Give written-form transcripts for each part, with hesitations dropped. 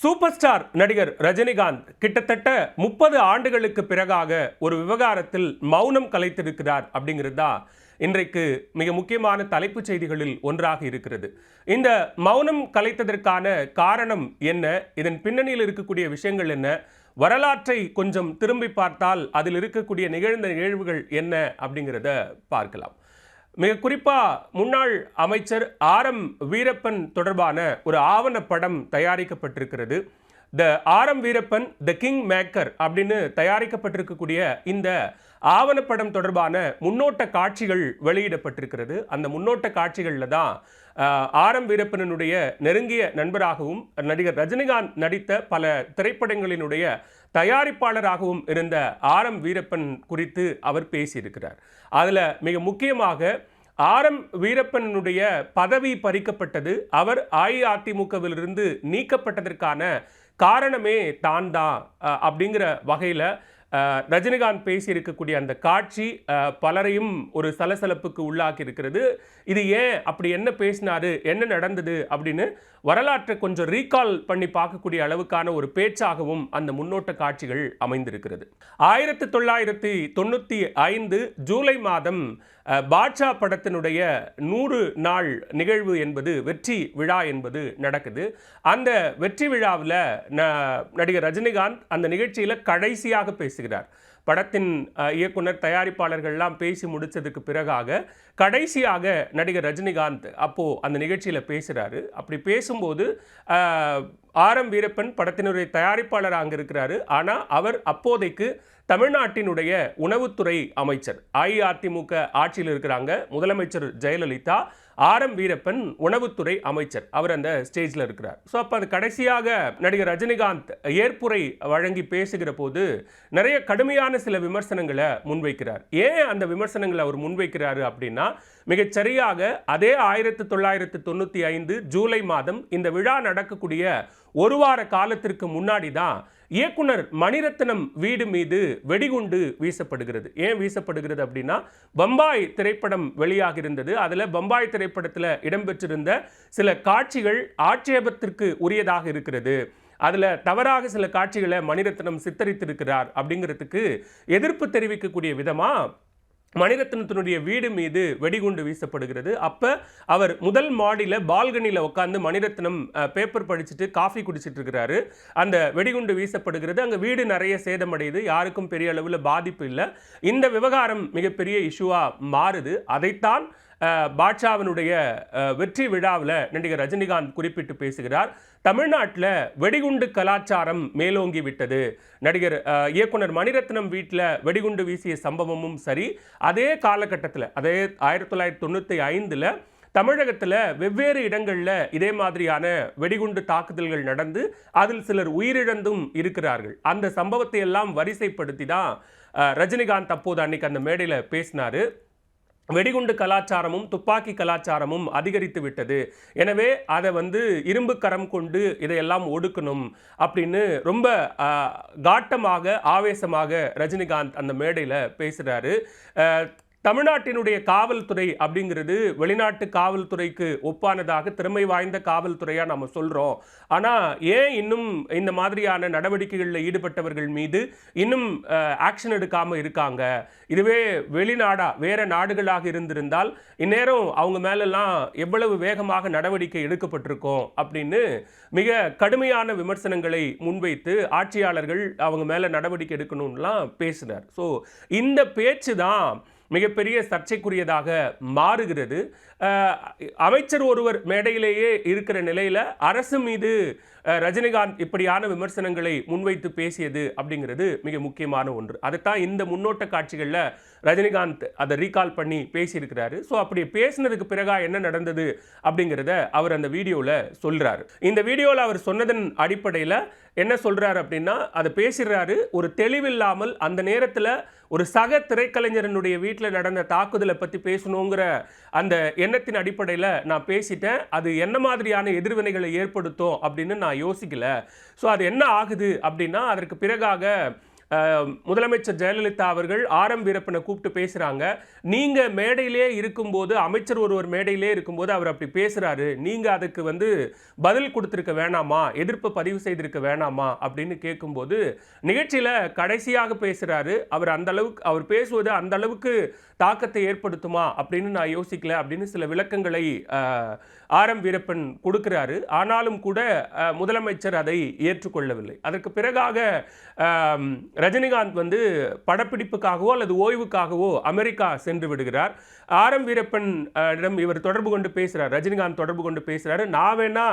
Super star நடிகர் ரஜினிகாந்த் கிட்டத்தட்ட 30 ஆண்டுகளுக்கு பிறகாக ஒரு விவகாரத்தில் மௌனம் கலைத்திருக்கிறார் அப்படிங்கிறது தான் இன்றைக்கு மிக முக்கியமான தலைப்புச் செய்திகளில் ஒன்றாக இருக்கிறது. இந்த மௌனம் கலைத்ததற்கான காரணம் என்ன, இதன் பின்னணியில் இருக்கக்கூடிய விஷயங்கள் என்ன, வரலாற்றை கொஞ்சம் திரும்பி பார்த்தால் அதில் இருக்கக்கூடிய நிகழ்ந்த நிகழ்வுகள் என்ன அப்படிங்கிறத பார்க்கலாம். மிக குறிப்பாக முன்னாள் அமைச்சர் ஆர்.எம். வீரப்பன் தொடர்பான ஒரு ஆவணப்படம் தயாரிக்கப்பட்டிருக்கிறது. த RM. Veerappan the king maker அப்படின்னு தயாரிக்கப்பட்டிருக்கக்கூடிய இந்த ஆவணப்படம் தொடர்பான முன்னோட்ட காட்சிகள் வெளியிடப்பட்டிருக்கிறது. அந்த முன்னோட்ட காட்சிகளில் தான் ஆர்.எம். வீரப்பனுடைய நெருங்கிய நண்பராகவும் நடிகர் ரஜினிகாந்த் நடித்த பல திரைப்படங்களினுடைய தயாரிப்பாளராகவும் இருந்த ஆர்.எம். வீரப்பன் குறித்து அவர் பேசியிருக்கிறார். அதில் மிக முக்கியமாக ஆர்.எம். வீரப்பனுடைய பதவி பறிக்கப்பட்டது, அவர் அஇஅதிமுகவிலிருந்து நீக்கப்பட்டதற்கான காரணமே தான் அப்படிங்கிற வகையில் ரஜினிகாந்த் பேசியிருக்கக்கூடிய அந்த காட்சி பலரையும் ஒரு சலசலப்புக்கு உள்ளாக்கி இருக்கிறது. இது ஏன் அப்படி என்ன பேசினாரு, என்ன நடந்தது அப்படின்னு வரலாற்றை கொஞ்சம் ரீகால் பண்ணி பார்க்கக்கூடிய அளவுக்கான ஒரு பேச்சாகவும் அந்த முன்னோட்ட காட்சிகள் அமைந்திருக்கிறது. 1995 ஜூலை மாதம் பாட்ஷா படத்தினுடைய 100 நாள் நிகழ்வு என்பது, வெற்றி விழா என்பது நடக்குது. அந்த வெற்றி விழாவில் நடிகர் ரஜினிகாந்த் அந்த நிகழ்ச்சியில் கடைசியாக பேசுகிறார். படத்தின் இயக்குனர் தயாரிப்பாளர்கள்லாம் பேசி முடித்ததுக்கு பிறகாக கடைசியாக நடிகர் ரஜினிகாந்த் அப்போது அந்த நிகழ்ச்சியில் பேசுகிறாரு. அப்படி பேசும்போது ஆர்.எம். வீரப்பன் படத்தினுடைய தயாரிப்பாளர் அங்கே இருக்கிறாரு. ஆனால் அவர் அப்போதைக்கு தமிழ்நாட்டினுடைய உணவுத்துறை அமைச்சர். அஇஅதிமுக ஆட்சியில் இருக்கிறாங்க, முதலமைச்சர் ஜெயலலிதா, ஆர்.எம். வீரப்பன் உணவுத்துறை அமைச்சர், அவர் அந்த ஸ்டேஜில் இருக்கிறார். ஸோ அப்போ அது கடைசியாக நடிகர் ரஜினிகாந்த் ஏற்புரை வழங்கி பேசுகிற போது நிறைய கடுமையான சில விமர்சனங்களை முன்வைக்கிறார். ஏன் அந்த விமர்சனங்களை அவர் முன்வைக்கிறாரு அப்படின்னா, மிகச்சரியாக அதே 1995 ஜூலை மாதம் இந்த விழா நடக்கக்கூடிய ஒரு வார காலத்திற்கு முன்னாடி தான் இயக்குனர் மணிரத்னம் வீடு மீது வெடிகுண்டு வீசப்படுகிறது. ஏன் வீசப்படுகிறது அப்படின்னா, பம்பாய் திரைப்படம் வெளியாக இருந்தது. அதில் பம்பாய் திரைப்படத்தில் இடம்பெற்றிருந்த சில காட்சிகள் ஆட்சேபத்திற்கு உரியதாக இருக்கிறது. அதில் தவறாக சில காட்சிகளை மணிரத்னம் சித்தரித்திருக்கிறார் அப்படிங்கிறதுக்கு எதிர்ப்பு தெரிவிக்கக்கூடிய விதமாக மணிரத்னத்தினுடைய வீடு மீது வெடிகுண்டு வீசப்படுகிறது. அப்போ அவர் முதல் மாடியில் பால்கனியில் உட்காந்து மணிரத்னம் பேப்பர் படிச்சுட்டு காஃபி குடிச்சிட்டு இருக்கிறாரு. அந்த வெடிகுண்டு வீசப்படுகிறது. அங்கே வீடு நிறைய சேதமடையுது, யாருக்கும் பெரிய அளவில் பாதிப்பு இல்லை. இந்த விவகாரம் மிகப்பெரிய இஷ்யூவாக மாறுது. அதைத்தான் பாட்ஷாவினுடைய வெற்றி விழாவில் நடிகர் ரஜினிகாந்த் குறிப்பிட்டு பேசுகிறார். தமிழ்நாட்டில் வெடிகுண்டு கலாச்சாரம் மேலோங்கி விட்டது. நடிகர் இயக்குனர் மணிரத்னம் வீட்டில் வெடிகுண்டு வீசிய சம்பவமும் சரி, அதே காலகட்டத்தில், அதே 1995 தமிழகத்தில் வெவ்வேறு இடங்களில் இதே மாதிரியான வெடிகுண்டு தாக்குதல்கள் நடந்து அதில் சிலர் உயிரிழந்தும் இருக்கிறார்கள். அந்த சம்பவத்தை எல்லாம் வரிசைப்படுத்தி தான் ரஜினிகாந்த் அப்போது அன்னைக்கு அந்த மேடையில் பேசினார். வெடிகுண்டு கலாச்சாரமும் துப்பாக்கி கலாச்சாரமும் அதிகரித்து விட்டது, எனவே அதை இரும்பு கரம் கொண்டு இதையெல்லாம் ஒடுக்கணும் அப்படின்னு ரொம்ப காட்டமாக ஆவேசமாக ரஜினிகாந்த் அந்த மேடையில் பேசுகிறாரு. தமிழ்நாட்டினுடைய காவல்துறை அப்படிங்கிறது வெளிநாட்டு காவல்துறைக்கு ஒப்பானதாக திறமை வாய்ந்த காவல்துறையாக நம்ம சொல்கிறோம். ஆனால் ஏன் இன்னும் இந்த மாதிரியான நடவடிக்கைகளில் ஈடுபட்டவர்கள் மீது இன்னும் ஆக்ஷன் எடுக்காமல் இருக்காங்க? இதுவே வெளிநாடாக வேறு நாடுகளாக இருந்திருந்தால் இந்நேரம் அவங்க மேலெல்லாம் எவ்வளவு வேகமாக நடவடிக்கை எடுக்கப்பட்டிருக்கோம் அப்படின்னு மிக கடுமையான விமர்சனங்களை முன்வைத்து ஆட்சியாளர்கள் அவங்க மேலே நடவடிக்கை எடுக்கணும்லாம் பேசினார். ஸோ இந்த பேச்சு தான் மிகப்பெரிய சர்ச்சைக்குரியதாக மாறுகிறது. அமைச்சர் ஒருவர் மேடையிலேயே இருக்கிற நிலையில் அரசு மீது ரஜினிகாந்த் இப்படியான விமர்சனங்களை முன்வைத்து பேசியது அப்படிங்கிறது மிக முக்கியமான ஒன்று. அதைத்தான் இந்த முன்னோட்ட காட்சிகளில் ரஜினிகாந்த் அதை ரீகால் பண்ணி பேசியிருக்கிறாரு. ஸோ அப்படி பேசினதுக்கு பிறகு என்ன நடந்தது அப்படிங்கிறத அவர் அந்த வீடியோவில் சொல்கிறாரு. இந்த வீடியோவில் அவர் சொன்னதன் அடிப்படையில் என்ன சொல்கிறாரு அப்படின்னா, அதை பேசுகிறாரு. ஒரு தெளிவில்லாமல் அந்த நேரத்தில் ஒரு சக திரைக்கலைஞரனுடைய வீட்டில் நடந்த தாக்குதலை பற்றி பேசணுங்கிற அந்த எண்ணத்தின் அடிப்படையில் நான் பேசிட்டேன். அது என்ன மாதிரியான எதிர்வினைகளை ஏற்படுத்தும் அப்படின்னு நான் யோசிக்கல. ஸோ அது என்ன ஆகுது அப்படின்னா, அதற்கு பிறகாக முதலமைச்சர் ஜெயலலிதா அவர்கள் ஆர்.எம். வீரப்பனை கூப்பிட்டு பேசுறாங்க. நீங்க மேடையிலே இருக்கும்போது, அமைச்சர் ஒருவர் மேடையிலே இருக்கும்போது அவர் அப்படி பேசுறாரு, நீங்க அதுக்கு பதில் கொடுத்திருக்க வேணாமா, எதிர்ப்பு பதிவு செய்திருக்க வேணாமா அப்படின்னு கேட்கும்போது, நிகழ்ச்சியில கடைசியாக பேசுறாரு. அவர் பேசுவது அந்த அளவுக்கு தாக்கத்தை ஏற்படுத்துமா அப்படின்னு நான் யோசிக்கல அப்படின்னு சில விளக்கங்களை ஆர்.எம். வீரப்பன் கொடுக்கிறாரு. ஆனாலும் கூட முதலமைச்சர் அதை ஏற்றுக்கொள்ளவில்லை. அதற்கு பிறகாக ரஜினிகாந்த் படப்பிடிப்புக்காகவோ அல்லது ஓய்வுக்காகவோ அமெரிக்கா சென்று விடுகிறார். ஆர்.எம். வீரப்பன் இவர் தொடர்பு கொண்டு பேசுறார், ரஜினிகாந்த் தொடர்பு கொண்டு பேசுறாரு. நான் வேணா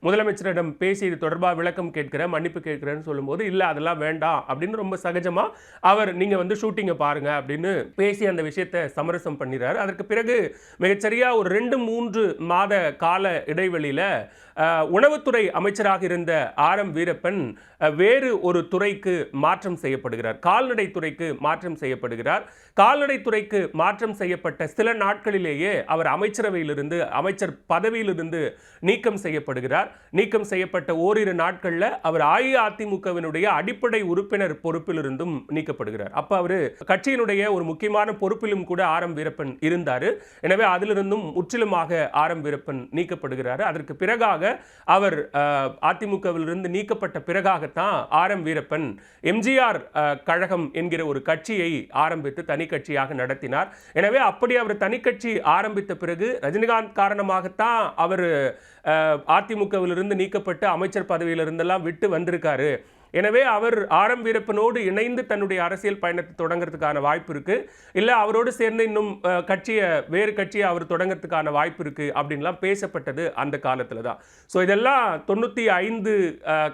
முதலமைச்சரிடம் பேசி இது தொடர்பாக விளக்கம் கேட்கிறேன், மன்னிப்பு கேட்கிறேன்னு சொல்லும்போது, இல்லை அதெல்லாம் வேண்டாம் அப்படின்னு ரொம்ப சகஜமா அவர் நீங்க ஷூட்டிங்கை பாருங்க அப்படின்னு பேசி அந்த விஷயத்தை சமரசம் பண்ணிடுறாரு. அதற்கு பிறகு மிகச்சரியா ஒரு 2-3 மாத கால இடைவெளியில உணவுத்துறை அமைச்சராக இருந்த ஆர்.எம். வீரப்பன் வேறு ஒரு துறைக்கு மாற்றம் செய்யப்படுகிறார். கால்நடை துறைக்கு மாற்றம் செய்யப்படுகிறார். கால்நடை துறைக்கு மாற்றம் செய்யப்பட்ட சில நாட்களிலேயே அவர் அமைச்சர் பதவியிலிருந்து நீக்கம் செய்யப்படுகிறார். நீக்கம் செய்யப்பட்ட ஓரிரு நாட்களில் அவர் அஇஅதிமுகவினுடைய அடிப்படை உறுப்பினர் பொறுப்பிலிருந்தும் நீக்கப்படுகிறார். அப்ப அவர் கட்சியினுடைய ஒரு முக்கியமான பொறுப்பிலும் கூட ஆர்.எம். வீரப்பன் இருந்தார். எனவே அதிலிருந்தும் முற்றிலுமாக ஆர்.எம். வீரப்பன் நீக்கப்படுகிறார். அதற்கு பிறகாக அவர் அதிமுகவிலிருந்து நீக்கப்பட்ட பிறகாகத்தான் ஆர்.எம். வீரப்பன் எம்ஜிஆர் கழகம் என்கிற ஒரு கட்சியை ஆரம்பித்து தனி கட்சியாக நடத்தினார். எனவே அப்படி அவர் தனி கட்சி ஆரம்பித்த பிறகு ரஜினிகாந்த் காரணமாகத்தான் அவர் அதிமுகவிலிருந்து நீக்கப்பட்டு அமைச்சர் பதவியிலிருந்தெல்லாம் விட்டு வந்திருக்காரு. எனவே அவர் ஆர்.எம். வீரப்பனோடு இணைந்து தன்னுடைய அரசியல் பயணத்தை தொடங்கிறதுக்கான வாய்ப்பு இருக்கு, இல்லை அவரோடு சேர்ந்து இன்னும் வேறு கட்சியை அவர் தொடங்கிறதுக்கான வாய்ப்பு இருக்கு அப்படின்லாம் பேசப்பட்டது அந்த காலத்தில் தான். ஸோ இதெல்லாம் 95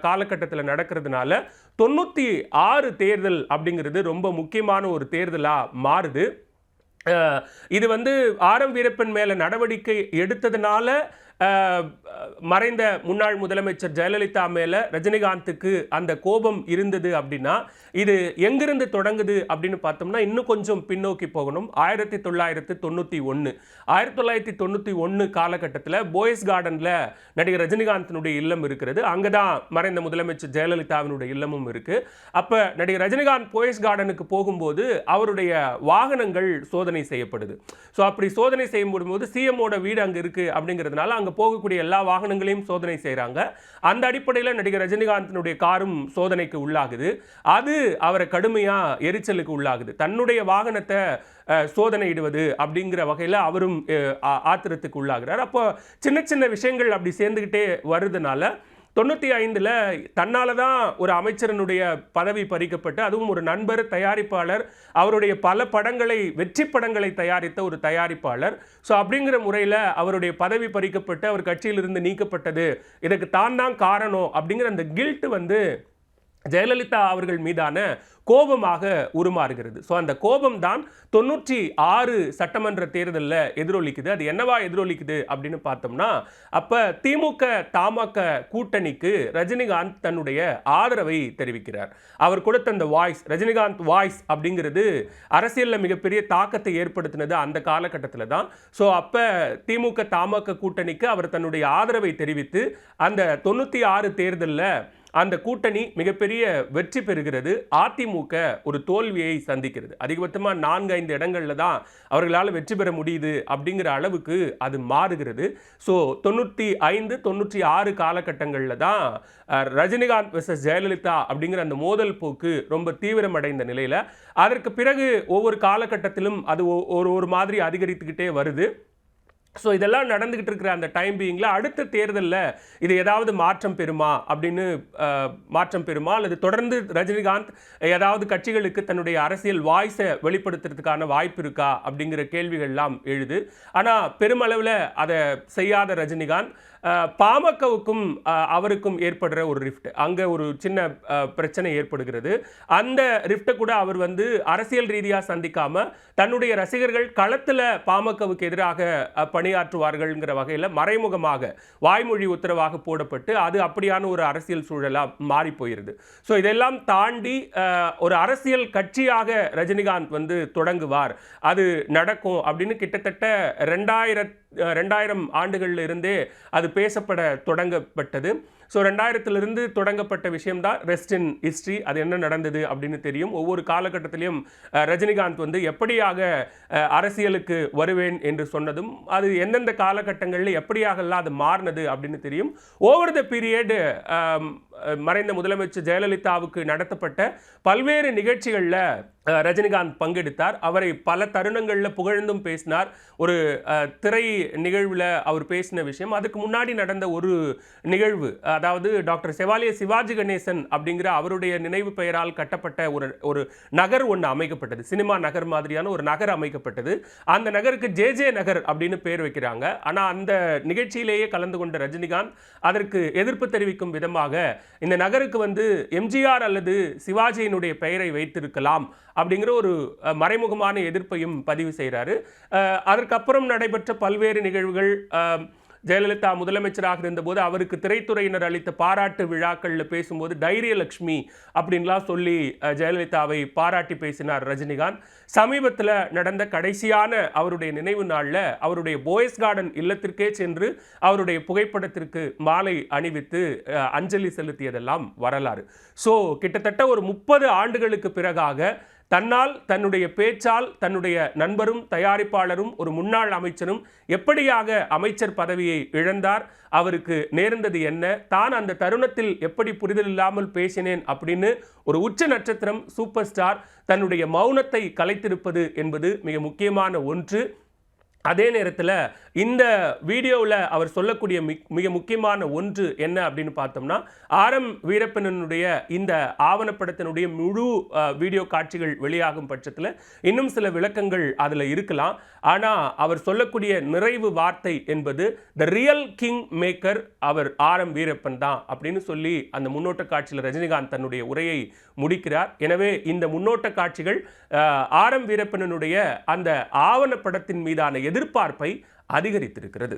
காலகட்டத்தில் நடக்கிறதுனால 96 தேர்தல் அப்படிங்கிறது ரொம்ப முக்கியமான ஒரு தேர்தலாக மாறுது. இது ஆர்.எம். வீரப்பன் மேல நடவடிக்கை எடுத்ததுனால மறைந்த முன்னாள் முதலமைச்சர் ஜெயலலிதா மேல ரஜினிகாந்துக்கு அந்த கோபம் இருந்தது அப்படின்னா, இது எங்கிருந்து தொடங்குது அப்படின்னு பார்த்தோம்னா இன்னும் கொஞ்சம் பின்னோக்கி போகணும். 1991 காலகட்டத்தில் போயஸ் கார்டன்ல நடிகர் ரஜினிகாந்தினுடைய இல்லம் இருக்கிறது. அங்கதான் மறைந்த முதலமைச்சர் ஜெயலலிதாவினுடைய இல்லமும் இருக்கு. அப்ப நடிகர் ரஜினிகாந்த் போயஸ் கார்டனுக்கு போகும்போது அவருடைய வாகனங்கள் சோதனை செய்யப்படுது. ஸோ அப்படி சோதனை செய்யும்போது சிஎம்மோட வீடு அங்க இருக்கு அப்படிங்கிறதுனால அங்க போகக்கூடிய எல்லா வாகனங்களையும் சோதனை செய்யறாங்க. அந்த அடிப்படையில் நடிகர் ரஜினிகாந்தினுடைய காரும் சோதனைக்கு உள்ளாகுது. அது அவரை கடுமையா எரிச்சலுக்கு உள்ளாகுது. தன்னுடைய வாகனத்தை சோதனையிடுவது அப்படிங்கிற வகையில் அவரும் ஆத்திரத்துக்கு உள்ளாகிறார். அப்போ சின்ன சின்ன விஷயங்கள் அப்படி சேர்ந்துக்கிட்டே வருதுனால 95 தன்னால தான் ஒரு அமைச்சரனுடைய பதவி பறிக்கப்பட்டு, அதுவும் ஒரு நண்பர் தயாரிப்பாளர், அவருடைய பல படங்களை வெற்றி படங்களை தயாரித்த ஒரு தயாரிப்பாளர். ஸோ அப்படிங்கிற முறையில் அவருடைய பதவி பறிக்கப்பட்டு அவர் கட்சியிலிருந்து நீக்கப்பட்டது, இதற்கு தான் காரணம் அப்படிங்கிற அந்த கில்ட் ஜெயலலிதா அவர்கள் மீதான கோபமாக உருமாறுகிறது. ஸோ அந்த கோபம் தான் 96 சட்டமன்ற தேர்தலில் எதிரொலிக்குது. அது என்னவா எதிரொலிக்குது அப்படின்னு பார்த்தோம்னா, அப்போ திமுக தமாக கூட்டணிக்கு ரஜினிகாந்த் தன்னுடைய ஆதரவை தெரிவிக்கிறார். அவர் கொடுத்த அந்த வாய்ஸ், ரஜினிகாந்த் வாய்ஸ் அப்படிங்கிறது அரசியலில் மிகப்பெரிய தாக்கத்தை ஏற்படுத்தினது அந்த காலகட்டத்தில் தான். ஸோ அப்போ திமுக தமாக கூட்டணிக்கு அவர் தன்னுடைய ஆதரவை தெரிவித்து அந்த 96 தேர்தலில் அந்த கூட்டணி மிகப்பெரிய வெற்றி பெறுகிறது. அதிமுக ஒரு தோல்வியை சந்திக்கிறது. அதிகபட்சமாக 4-5 இடங்கள்ல தான் அவர்களால் வெற்றி பெற முடியுது அப்படிங்கிற அளவுக்கு அது மாறுகிறது. ஸோ 95-96 காலகட்டங்களில் தான் ரஜினிகாந்த் வெர்சஸ் ஜெயலலிதா அப்படிங்கிற அந்த மோதல் போக்கு ரொம்ப தீவிரமடைந்த நிலையில், அதற்கு பிறகு ஒவ்வொரு காலகட்டத்திலும் அது ஒரு மாதிரி அதிகரித்துக்கிட்டே வருது. ஸோ இதெல்லாம் நடந்துகிட்டு இருக்கிற அந்த டைம் பீயிங்கில் அடுத்த தேர்தலில் இது ஏதாவது மாற்றம் பெறுமா அல்லது தொடர்ந்து ரஜினிகாந்த் ஏதாவது கட்சிகளுக்கு தன்னுடைய அரசியல் வாய்ஸை வெளிப்படுத்துறதுக்கான வாய்ப்பு இருக்கா அப்படிங்கிற கேள்விகள்லாம் எழுது. ஆனால் பெருமளவில் அதை செய்யாத ரஜினிகாந்த் பாமகவுக்கும் அவருக்கும் ஏற்படுற ஒரு ரிஃப்ட், அங்கே ஒரு சின்ன பிரச்சனை ஏற்படுகிறது. அந்த ரிஃப்டை கூட அவர் அரசியல் ரீதியாக சந்திக்காமல் தன்னுடைய ரசிகர்கள் களத்தில் பாமகவுக்கு எதிராக பணியாற்றுவார்கள்ங்கிற வகையில் மறைமுகமாக வாய்மொழி உத்தரவாக போடப்பட்டு அது அப்படியான ஒரு அரசியல் சூழலாக மாறி போயிருது. ஸோ இதெல்லாம் தாண்டி ஒரு அரசியல் கட்சியாக ரஜினிகாந்த் தொடங்குவார், அது நடக்கும் அப்படின்னு கிட்டத்தட்ட 2000 ஆண்டுகளில் இருந்தே அது பேசப்பட தொடங்கப்பட்டது. ஸோ 2000 தொடங்கப்பட்ட விஷயம்தான் ரெஸ்ட் இன் ஹிஸ்ட்ரி. அது என்ன நடந்தது அப்படின்னு தெரியும். ஒவ்வொரு காலகட்டத்திலையும் ரஜினிகாந்த் வந்து எப்படியாக அரசியலுக்கு வருவேன் என்று சொன்னதும் அது எந்தெந்த காலகட்டங்களில் எப்படியாகலாம் அது மாறினது அப்படின்னு தெரியும். ஓவர் த பீரியட் மறைந்த முதலமைச்சர் ஜெயலலிதாவுக்கு நடத்தப்பட்ட பல்வேறு நிகழ்ச்சிகளில் ரஜினிகாந்த் பங்கெடுத்தார். அவரை பல தருணங்களில் புகழ்ந்தும் பேசினார். ஒரு திரை நிகழ்வில் அவர் பேசின விஷயம், அதுக்கு முன்னாடி நடந்த ஒரு நிகழ்வு, அதாவது டாக்டர் செவாலிய சிவாஜி கணேசன் அப்படிங்கிற அவருடைய நினைவு பெயரால் கட்டப்பட்ட ஒரு நகர் ஒன்று அமைக்கப்பட்டது. சினிமா நகர் மாதிரியான ஒரு நகர் அமைக்கப்பட்டது. அந்த நகருக்கு ஜே நகர் அப்படின்னு பேர் வைக்கிறாங்க. ஆனால் அந்த நிகழ்ச்சியிலேயே கலந்து கொண்ட ரஜினிகாந்த் அதற்கு எதிர்ப்பு தெரிவிக்கும் விதமாக இந்த நகருக்கு வந்து எம்ஜிஆர் அல்லது சிவாஜியினுடைய பெயரை வைத்திருக்கலாம் அப்படிங்கிற ஒரு மறைமுகமான எதிர்ப்பையும் பதிவு செய்கிறாரு. அதற்கப்புறம் நடைபெற்ற பல்வேறு நிகழ்வுகள், ஜெயலலிதா முதலமைச்சராக இருந்தபோது அவருக்கு திரைத்துறையினர் அளித்த பாராட்டு விழாக்களில் பேசும்போது தைரியலட்சுமி அப்படின்லாம் சொல்லி ஜெயலலிதாவை பாராட்டி பேசினார் ரஜினிகாந்த். சமீபத்தில் நடந்த கடைசியான அவருடைய நினைவு நாளில் அவருடைய போயஸ் கார்டன் இல்லத்திற்கே சென்று அவருடைய புகைப்படத்திற்கு மாலை அணிவித்து அஞ்சலி செலுத்தியதெல்லாம் வரலாறு. ஸோ கிட்டத்தட்ட ஒரு 30 ஆண்டுகளுக்கு பிறகாக தன்னால், தன்னுடைய பேச்சால், தன்னுடைய நண்பரும் தயாரிப்பாளரும் ஒரு முன்னாள் அமைச்சரும் எப்படியாக அமைச்சர் பதவியை இழந்தார், அவருக்கு நேர்ந்தது என்ன, தான் அந்த தருணத்தில் எப்படி புரிதல் இல்லாமல் பேசினேன் அப்படின்னு ஒரு உச்ச நட்சத்திரம் சூப்பர் ஸ்டார் தன்னுடைய மௌனத்தை கலைத்திருப்பது என்பது மிக முக்கியமான ஒன்று. அதே நேரத்தில் இந்த வீடியோவில் அவர் சொல்லக்கூடிய மிக முக்கியமான ஒன்று என்ன அப்படின்னு பார்த்தோம்னா, ஆர்.எம். வீரப்பனுடைய இந்த ஆவணப்படத்தினுடைய முழு வீடியோ காட்சிகள் வெளியாகும் பட்சத்தில் இன்னும் சில விளக்கங்கள் அதில் இருக்கலாம். ஆனால் அவர் சொல்லக்கூடிய நிறைவு வார்த்தை என்பது the real king maker our RM. Veerappan தான் அப்படின்னு சொல்லி அந்த முன்னோட்ட காட்சியில் ரஜினிகாந்த் தன்னுடைய உரையை முடிக்கிறார். எனவே இந்த முன்னோட்ட காட்சிகள் ஆர்.எம். வீரப்பனுடைய அந்த ஆவணப்படத்தின் மீதான எதிர்பார்ப்பை அதிகரித்திருக்கிறது.